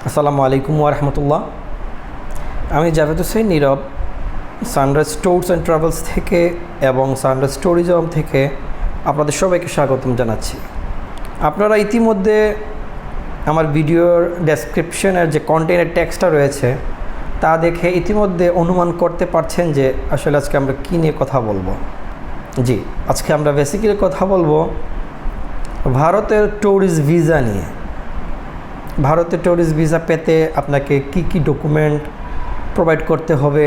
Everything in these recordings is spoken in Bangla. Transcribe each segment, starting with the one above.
আসসালামু আলাইকুম ওয়া রাহমাতুল্লাহ। আমি জাভেদ হোসেন নীরব সানরাইজ ট্যুরস অ্যান্ড ট্রাভেলস থেকে এবং সানরাইজ ট্যুরিজম থেকে আপনাদের সবাইকে স্বাগতম জানাচ্ছি। আপনারা ইতিমধ্যে আমার ভিডিওর ডেসক্রিপশনের যে কন্টেন্টের টেক্সটটা রয়েছে তা দেখে ইতিমধ্যে অনুমান করতে পারছেন যে আসলে আজকে আমরা কী নিয়ে কথা বলবো। জি, আজকে আমরা বেসিক্যালি কথা বলবো ভারতের ট্যুরিস্ট ভিসা নিয়ে। ভারতের ট্যুরিস্ট ভিসা পেতে আপনাকে কি কি ডকুমেন্ট প্রোভাইড করতে হবে,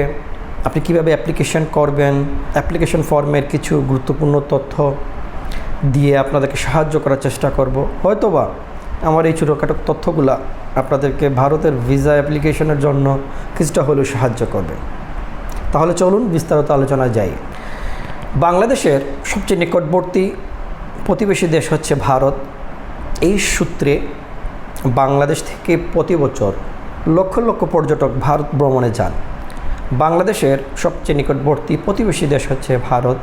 আপনি কিভাবে অ্যাপ্লিকেশন করবেন, অ্যাপ্লিকেশন ফর্মের কিছু গুরুত্বপূর্ণ তথ্য দিয়ে আপনাদেরকে সাহায্য করার চেষ্টা করব। হয়তোবা আমার এই ছোটোখাটো তথ্যগুলো আপনাদেরকে ভারতের ভিসা অ্যাপ্লিকেশনের জন্য কিছুটা হলেও সাহায্য করবে। তাহলে চলুন বিস্তারিত আলোচনায় যাই। বাংলাদেশের সবচেয়ে নিকটবর্তী প্রতিবেশী দেশ হচ্ছে ভারত। এই সূত্রে বাংলাদেশ থেকে প্রতি বছর লক্ষ লক্ষ পর্যটক ভারত ভ্রমণে যান। বাংলাদেশের সবচেয়ে নিকটবর্তী প্রতিবেশী দেশ হচ্ছে ভারত।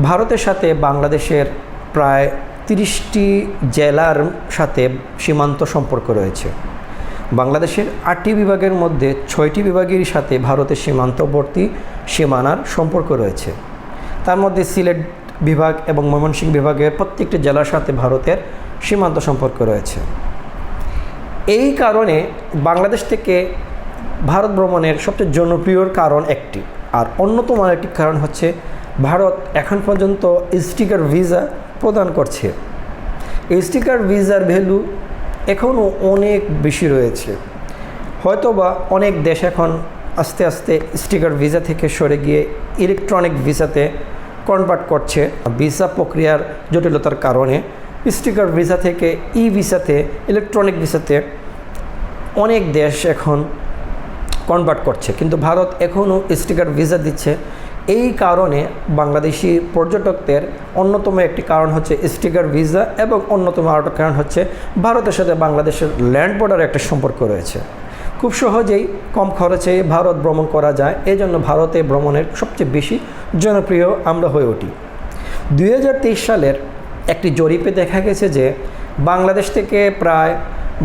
ভারতের সাথে বাংলাদেশের প্রায় 30টি জেলার সাথে সীমান্ত সম্পর্ক রয়েছে। বাংলাদেশের 8টি বিভাগের মধ্যে 6টি বিভাগের সাথে ভারতের সীমান্তবর্তী সীমানার সম্পর্ক রয়েছে। তার মধ্যে সিলেট বিভাগ এবং ময়মনসিংহ বিভাগের প্রত্যেকটি জেলার সাথে ভারতের সীমান্ত সম্পর্ক রয়েছে। এই কারণে বাংলাদেশ থেকে ভারত ভ্রমণের সবচেয়ে জনপ্রিয় কারণ একটি, আর অন্যতম একটি কারণ হচ্ছে ভারত এখন পর্যন্ত স্টিকার ভিসা প্রদান করছে। এই স্টিকার ভিসার ভ্যালু এখনও অনেক বেশি রয়েছে। হয়তোবা অনেক দেশ এখন আস্তে আস্তে স্টিকার ভিসা থেকে সরে গিয়ে ইলেকট্রনিক ভিসাতে কনভার্ট করছে। ভিসা প্রক্রিয়ার জটিলতার কারণে স্টিকার ভিসা থেকে ই ভিসাতে, ইলেকট্রনিক ভিসাতে অনেক দেশ এখন কনভার্ট করছে, কিন্তু ভারত এখনও স্টিকার ভিসা দিচ্ছে। এই কারণে বাংলাদেশি পর্যটকদের অন্যতম একটি কারণ হচ্ছে স্টিকার ভিসা, এবং অন্যতম আরেকটা কারণ হচ্ছে ভারতের সাথে বাংলাদেশের ল্যান্ড বর্ডারে একটা সম্পর্ক রয়েছে। খুব সহজেই কম খরচে ভারত ভ্রমণ করা যায়, এই জন্য ভারতে ভ্রমণের সবচেয়ে বেশি জনপ্রিয় আমরা হয়ে উঠি। 2023 সালের একটি জরিপে দেখা গেছে যে বাংলাদেশ থেকে প্রায়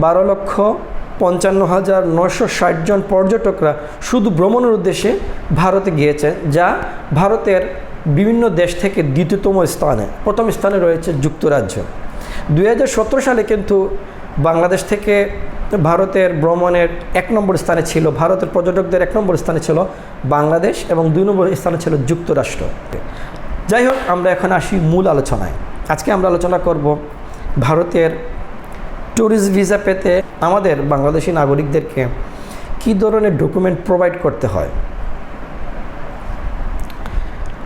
12,55,960 জন পর্যটকরা শুধু ভ্রমণের উদ্দেশ্যে ভারতে গিয়েছে, যা ভারতের বিভিন্ন দেশ থেকে দ্বিতীয়তম স্থানে। প্রথম স্থানে রয়েছে যুক্তরাজ্য। 2017 সালে কিন্তু বাংলাদেশ থেকে ভারতের ভ্রমণের 1 নম্বর স্থানে ছিল, ভারতের পর্যটকদের 1 নম্বর স্থানে ছিল বাংলাদেশ এবং 2 নম্বর স্থানে ছিল যুক্তরাষ্ট্র। যাই হোক, আমরা এখন আসি মূল আলোচনায়। আজকে আমরা আলোচনা করব ভারতের ট্যুরিস্ট ভিসা পেতে আমাদের বাংলাদেশি নাগরিকদেরকে কী ধরনের ডকুমেন্ট প্রোভাইড করতে হয়।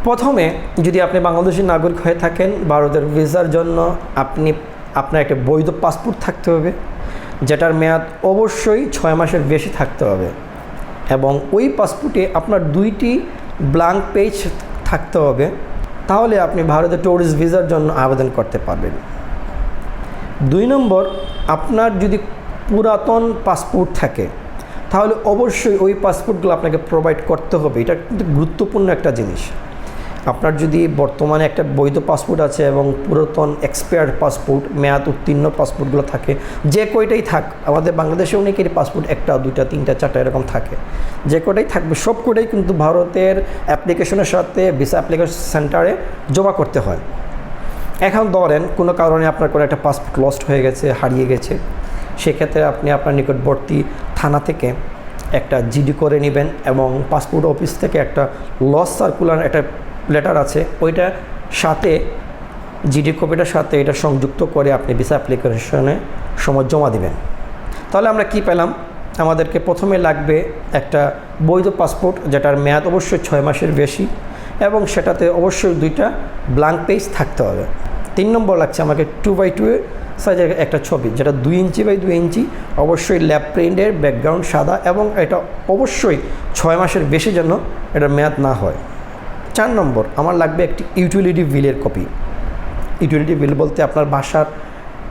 প্রথমে, যদি আপনি বাংলাদেশি নাগরিক হয়ে থাকেন, ভারতের ভিসার জন্য আপনার একটা বৈধ পাসপোর্ট থাকতে হবে, যেটার মেয়াদ অবশ্যই 6 মাসের বেশি থাকতে হবে, এবং ওই পাসপোর্টে আপনার 2টি ব্ল্যাঙ্ক পেজ থাকতে হবে। তাহলে আপনি ভারতের ট্যুরিস্ট ভিসার জন্য আবেদন করতে পারবেন। 2 নম্বর, আপনার যদি পুরাতন পাসপোর্ট থাকে তাহলে অবশ্যই ওই পাসপোর্টগুলো আপনাকে প্রোভাইড করতে হবে। এটা কিন্তু গুরুত্বপূর্ণ একটা জিনিস। আপনার যদি বর্তমানে একটা বৈধ পাসপোর্ট আছে এবং পুরাতন এক্সপায়ার্ড পাসপোর্ট, মেয়াদ উত্তীর্ণ পাসপোর্টগুলো থাকে, যে কয়টাই থাক, আমাদের বাংলাদেশে অনেকের পাসপোর্ট 1টা 2টা 3টা 4টা এরকম থাকে, যে কয়টাই থাকবে সব কটাই কিন্তু ভারতের অ্যাপ্লিকেশনের সাথে ভিসা অ্যাপ্লিকেশন সেন্টারে জমা করতে হয়। এখন ধরেন কোনো কারণে আপনার কোনো একটা পাসপোর্ট লস্ট হয়ে গেছে, হারিয়ে গেছে, সেক্ষেত্রে আপনি আপনার নিকটবর্তী থানা থেকে একটা জিডি করে নেবেন, এবং পাসপোর্ট অফিস থেকে একটা লস সার্কুলার একটা লেটার আছে, ওইটা সাথে জিডি কপিটার সাথে এটা সংযুক্ত করে আপনি ভিসা অ্যাপ্লিকেশনে সময় জমা দেবেন। তাহলে আমরা কি পেলাম? আমাদেরকে প্রথমে লাগবে একটা বৈধ পাসপোর্ট, যেটার মেয়াদ অবশ্যই 6 মাসের বেশি, এবং সেটাতে অবশ্যই 2টা ব্ল্যাঙ্ক পেজ থাকতে হবে। 3 নম্বর লাগছে আমাকে 2x2 সাইজের একটা ছবি, যেটা 2 ইঞ্চি বাই 2 ইঞ্চি, অবশ্যই ল্যাব প্রিন্টের, ব্যাকগ্রাউন্ড সাদা, এবং এটা অবশ্যই 6 মাসের বেশি যেন এটার মেয়াদ না হয়। 4 নম্বর, আমার লাগবে একটি ইউটিলিটি বিলের কপি। ইউটিলিটি বিল বলতে আপনার বাসার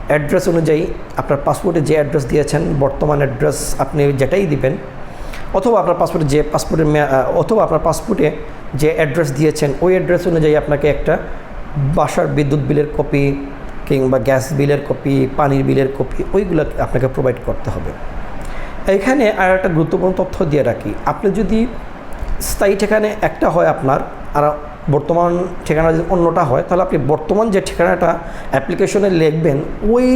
অ্যাড্রেস অনুযায়ী আপনার পাসপোর্টে যে অ্যাড্রেস দিয়েছেন, বর্তমান অ্যাড্রেস আপনি যেটাই দিবেন, অথবা আপনার পাসপোর্টে যে অ্যাড্রেস দিয়েছেন ওই অ্যাড্রেস অনুযায়ী আপনাকে একটা বাসার বিদ্যুৎ বিলের কপি, কিংবা গ্যাস বিলের কপি, পানির বিলের কপি, ওইগুলো আপনাকে প্রোভাইড করতে হবে। এইখানে আর একটা গুরুত্বপূর্ণ তথ্য দিয়ে রাখি, আপনি যদি স্থায়ী ঠিকানা একটা হয় আপনার, আর বর্তমান ঠিকানা যদি অন্যটা হয়, তাহলে আপনি বর্তমান যে ঠিকানাটা অ্যাপ্লিকেশনে লিখবেন ওই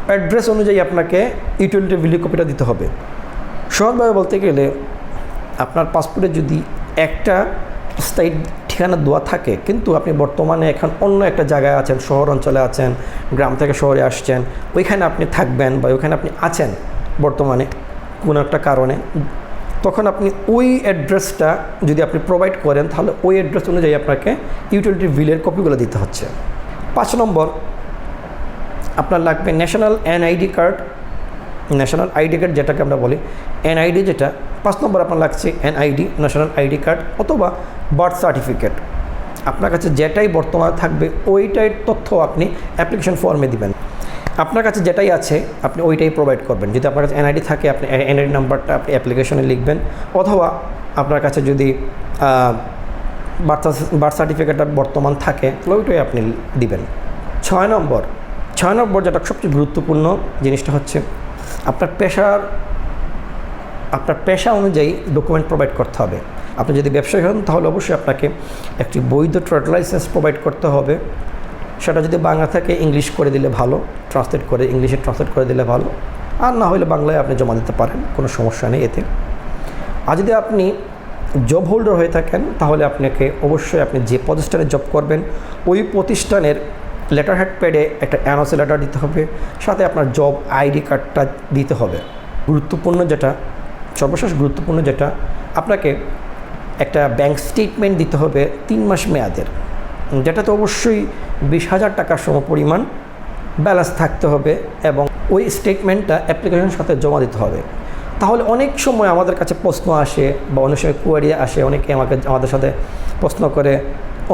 অ্যাড্রেস অনুযায়ী আপনাকে ইউটিলিটি বিল কপিটা দিতে হবে। সহজভাবে বলতে গেলে আপনার পাসপোর্টে যদি একটা স্থায়ী ঠিকানা দেওয়া থাকে, কিন্তু আপনি বর্তমানে এখন অন্য একটা জায়গায় আছেন, শহর অঞ্চলে আছেন, গ্রাম থেকে শহরে আসছেন, ওইখানে আপনি থাকবেন বা ওইখানে আপনি আছেন বর্তমানে কোনো একটা কারণে, তখন আপনি ওই অ্যাড্রেসটা যদি আপনি প্রোভাইড করেন, তাহলে ওই অ্যাড্রেস অনুযায়ী আপনাকে ইউটিলিটি বিলের কপিগুলো দিতে হচ্ছে। 5 নম্বর, আপনার লাগবে national NID card, national ID card যেটাকে আমরা বলি এনআইডি, যেটা 5 নম্বর আপনার লাগছে এনআইডি, ন্যাশনাল আইডি কার্ড অথবা বার্থ সার্টিফিকেট। আপনার কাছে যেটাই বর্তমানে থাকবে ওইটাই তথ্য আপনি অ্যাপ্লিকেশন ফর্মে দিবেন। আপনার কাছে যেটাই আছে আপনি ওইটাই প্রোভাইড করবেন। যদি আপনার কাছে এনআইডি থাকে, আপনি এনআইডি নাম্বারটা আপনি অ্যাপ্লিকেশনে লিখবেন, অথবা আপনার কাছে যদি বার্থ সার্টিফিকেটটা বর্তমান থাকে তাহলে ওইটাই আপনি দিবেন। 6 নম্বর যেটা সবচেয়ে গুরুত্বপূর্ণ জিনিসটা হচ্ছে আপনার পেশা অনুযায়ী ডকুমেন্ট প্রোভাইড করতে হবে। আপনি যদি ব্যবসায়ী হন তাহলে অবশ্যই আপনাকে একটি বৈধ ট্রেড লাইসেন্স প্রোভাইড করতে হবে। সেটা যদি বাংলা থেকে ইংলিশ করে দিলে ভালো, ইংলিশে ট্রান্সলেট করে দিলে ভালো, আর না হলে বাংলায় আপনি জমা দিতে পারেন, কোনো সমস্যা নেই এতে। আর যদি আপনি জব হোল্ডার হয়ে থাকেন তাহলে আপনাকে অবশ্যই আপনি যে প্রতিষ্ঠানে জব করবেন ওই প্রতিষ্ঠানের লেটার হেড প্যাডে একটা এনওসি লেটার দিতে হবে, সাথে আপনার জব আইডি কার্ডটা দিতে হবে। সর্বশেষ গুরুত্বপূর্ণ যেটা আপনাকে একটা ব্যাংক স্টেটমেন্ট দিতে হবে 3 মাস মেয়াদের, যেটাতে অবশ্যই 20,000 টাকার সমপরিমাণ ব্যালেন্স থাকতে হবে, এবং ওই স্টেটমেন্টটা অ্যাপ্লিকেশনের সাথে জমা দিতে হবে। তাহলে অনেক সময় আমাদের কাছে প্রশ্ন আসে বা অনেক সময় কোয়ারি আসে, অনেকে আমাদের সাথে প্রশ্ন করে,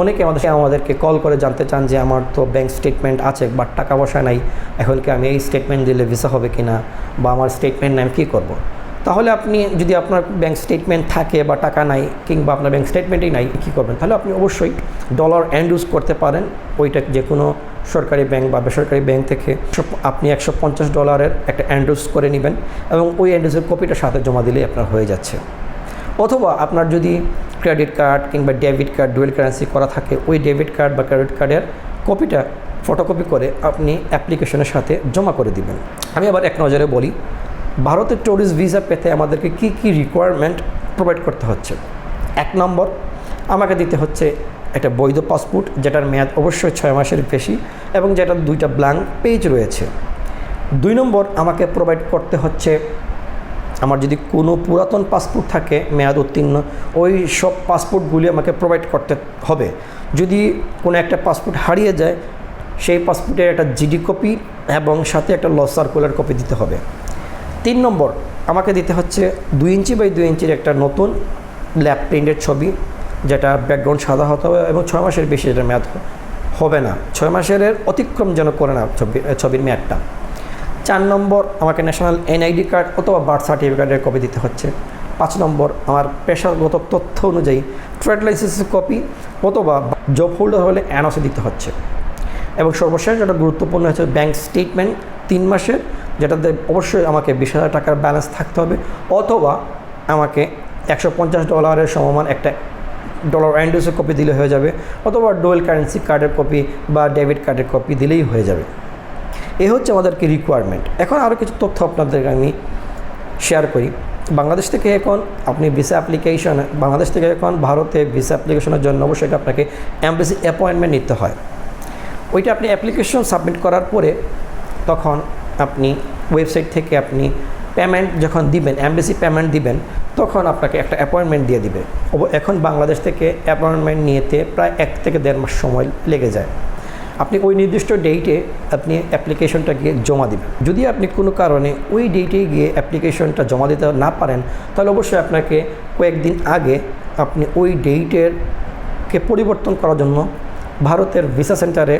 অনেকে আমাদেরকে কল করে জানতে চান যে আমার তো ব্যাংক স্টেটমেন্ট আছে বাট টাকা পয়সা নাই, এখন কি আমি এই স্টেটমেন্ট দিলে ভিসা হবে কি না, বা আমার স্টেটমেন্ট নাই কী করব। তাহলে আপনি যদি আপনার ব্যাংক স্টেটমেন্ট থাকে বা টাকা নাই, কিংবা আপনার ব্যাংক স্টেটমেন্টই নাই, কী করবেন? তাহলে আপনি অবশ্যই ডলার এন্ডুস করতে পারেন। ওইটা যে কোনো সরকারি ব্যাংক বা বেসরকারি ব্যাংক থেকে আপনি $150 একটা এন্ডুস করে নেবেন, এবং ওই এন্ডুসের কপিটা সাথে জমা দিলেই আপনার হয়ে যাচ্ছে। অথবা আপনার যদি ক্রেডিট কার্ড কিংবা ডেবিট কার্ড ডুয়েল কারেন্সি করা থাকে, ওই ডেবিট কার্ড বা ক্রেডিট কার্ডের কপিটা ফটোকপি করে আপনি অ্যাপ্লিকেশনের সাথে জমা করে দিবেন। আমি আবার এক নজরে বলি, ভারতের ট্যুরিস্ট ভিসা পেতে আমাদেরকে কী কী রিকোয়ারমেন্ট প্রোভাইড করতে হচ্ছে। 1 নম্বর, আমাকে দিতে হচ্ছে একটা বৈধ পাসপোর্ট, যেটার মেয়াদ অবশ্যই 6 মাসের বেশি এবং যেটার 2টা ব্ল্যাঙ্ক পেজ রয়েছে। 2 নম্বর, আমাকে প্রোভাইড করতে হচ্ছে আমার যদি কোনো পুরাতন পাসপোর্ট থাকে মেয়াদ উত্তীর্ণ, ওই সব পাসপোর্টগুলি আমাকে প্রোভাইড করতে হবে। যদি কোনো একটা পাসপোর্ট হারিয়ে যায়, সেই পাসপোর্টের একটা জিডি কপি এবং সাথে একটা ল সার্কুলার কপি দিতে হবে। 3 নম্বর, আমাকে দিতে হচ্ছে 2 ইঞ্চি বাই 2 ইঞ্চির একটা নতুন ল্যাব প্রিন্টের ছবি, যেটা ব্যাকগ্রাউন্ড সাদা হতে হবে এবং 6 মাসের বেশি যেটা মেয়াদ হবে না, 6 মাসের অতিক্রম যেন করে না ছবির মেয়াদটা। 4 নম্বর, আমাকে ন্যাশনাল এনআইডি কার্ড অথবা বার্থ সার্টিফিকেটের কপি দিতে হচ্ছে। 5 নম্বর, আমার পেশাগত তথ্য অনুযায়ী ট্রেড লাইসেন্সের কপি অথবা জব হোল্ডার হলে এনওসি দিতে হচ্ছে। এবং সর্বশেষ যেটা গুরুত্বপূর্ণ হচ্ছে ব্যাংক স্টেটমেন্ট 3 মাসের, যেটাতে অবশ্যই আমাকে 20,000 টাকার ব্যালেন্স থাকতে হবে, অথবা আমাকে $150 সমমান একটা ডলার এন্ডুসের কপি দিলে হয়ে যাবে, অথবা ডুয়েল কারেন্সি কার্ডের কপি বা ডেবিট কার্ডের কপি দিলেই হয়ে যাবে। এই হচ্ছে আমাদেরকে রিকোয়ারমেন্ট। এখন আরও কিছু তথ্য আপনাদেরকে আমি শেয়ার করি। বাংলাদেশ থেকে এখন ভারতে ভিসা অ্যাপ্লিকেশনের জন্য অবশ্যই আপনাকে এমবেসি অ্যাপয়েন্টমেন্ট নিতে হয়। ওইটা আপনি অ্যাপ্লিকেশন সাবমিট করার পরে তখন আপনি ওয়েবসাইট থেকে আপনি পেমেন্ট যখন দিবেন, এমবেসি পেমেন্ট দিবেন, তখন আপনাকে একটা অ্যাপয়েন্টমেন্ট দিয়ে দিবে। এখন বাংলাদেশ থেকে অ্যাপয়েন্টমেন্ট নিতে প্রায় 1 থেকে 1.5 মাস সময় লেগে যায়। আপনি ওই নির্দিষ্ট ডেটে আপনি অ্যাপ্লিকেশনটা গিয়ে জমা দিবেন। যদি আপনি কোনো কারণে ওই ডেটে গিয়ে অ্যাপ্লিকেশনটা জমা দিতে না পারেন, তাহলে অবশ্যই আপনাকে কয়েকদিন আগে আপনি ওই ডেটকে পরিবর্তন করার জন্য ভারতের ভিসা সেন্টারে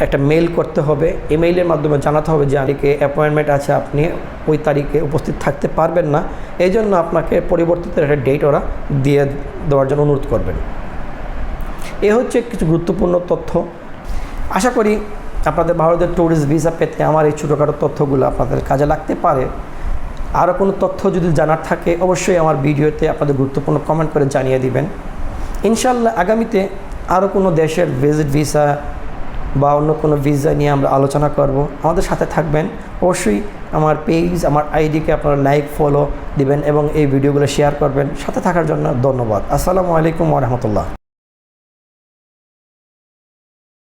একটা মেইল করতে হবে। ইমেইলের মাধ্যমে জানাতে হবে যে আজকে অ্যাপয়েন্টমেন্ট আছে, আপনি ওই তারিখে উপস্থিত থাকতে পারবেন না, এই জন্য আপনাকে পরিবর্তিত একটা ডেট ওরা দিয়ে দেওয়ার জন্য অনুরোধ করবেন। এ হচ্ছে কিছু গুরুত্বপূর্ণ তথ্য। আশা করি আপনাদের ভারতের ট্যুরিস্ট ভিসা পেতে আমার এই ছোটোখাটো তথ্যগুলো আপনাদের কাজে লাগতে পারে। আরও কোনো তথ্য যদি জানার থাকে অবশ্যই আমার ভিডিওতে আপনাদের গুরুত্বপূর্ণ কমেন্ট করে জানিয়ে দিবেন। ইনশাআল্লাহ আগামীতে আরও কোনো দেশের ভিজিট ভিসা বা অন্য কোনো ভিসা নিয়ে আমরা আলোচনা করব। আমাদের সাথে থাকবেন। অবশ্যই আমার পেজ, আমার আইডিকে আপনারা লাইক, ফলো দিবেন এবং এই ভিডিওগুলো শেয়ার করবেন। সাথে থাকার জন্য ধন্যবাদ। আসসালামু আলাইকুম ওয়া রাহমাতুল্লাহ।